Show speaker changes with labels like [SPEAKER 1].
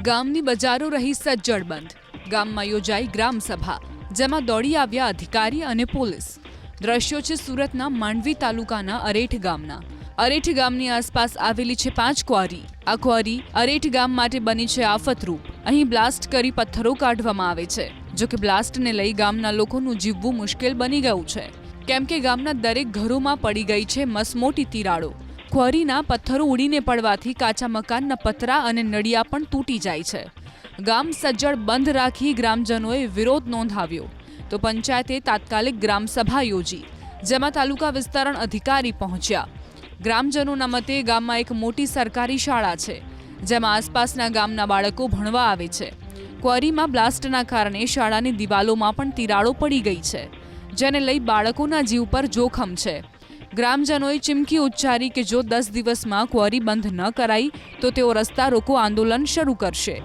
[SPEAKER 1] ગામની બજારો રહી સજ્જડ બંધ. ગામમાં યોજાઈ ગ્રામસભા, જેમાં દોડી આવ્યા અધિકારી અને પોલીસ. દ્રશ્યો છે સુરતના માંડવી તાલુકાના અરેઠ ગામના. અરેઠ ગામની આસપાસ આવેલી છે 5 ક્વારી. આ ક્વારી અરેઠ ગામ માટે બની છે આફતરૂપ. અહીં બ્લાસ્ટ કરી પથ્થરો કાઢવામાં આવે છે. જો કે બ્લાસ્ટને લઈ ગામના લોકોનું જીવવું મુશ્કેલ બની ગયું છે, કેમ કે ગામના દરેક ઘરોમાં પડી ગઈ છે મસમોટી તિરાડો. ક્વારીના પથ્થરો ઉડીને પડવાથી કાચા મકાનના પતરા અને નળિયા પણ તૂટી જાય છે. ગામ સજ્જડ બંધ રાખી ગ્રામજનોએ વિરોધ નોંધાવ્યો તો પંચાયતે તાત્કાલિક ગ્રામસભા યોજી, જેમાં તાલુકા વિસ્તરણ અધિકારી પહોંચ્યા. ગ્રામજનોના મતે ગામમાં એક મોટી સરકારી શાળા છે, જેમાં આસપાસના ગામના બાળકો ભણવા આવે છે. ક્વારીમાં બ્લાસ્ટના કારણે શાળાની દિવાલોમાં પણ તિરાડો પડી ગઈ છે, જેને લઈ બાળકોના જીવ પર જોખમ છે. ગ્રામજનોએ ચીમકી ઉચ્ચારી કે જો 10 દિવસમાં ક્વારી બંધ ન કરાઈ તો તેઓ રસ્તા રોકો આંદોલન શરૂ કરશે.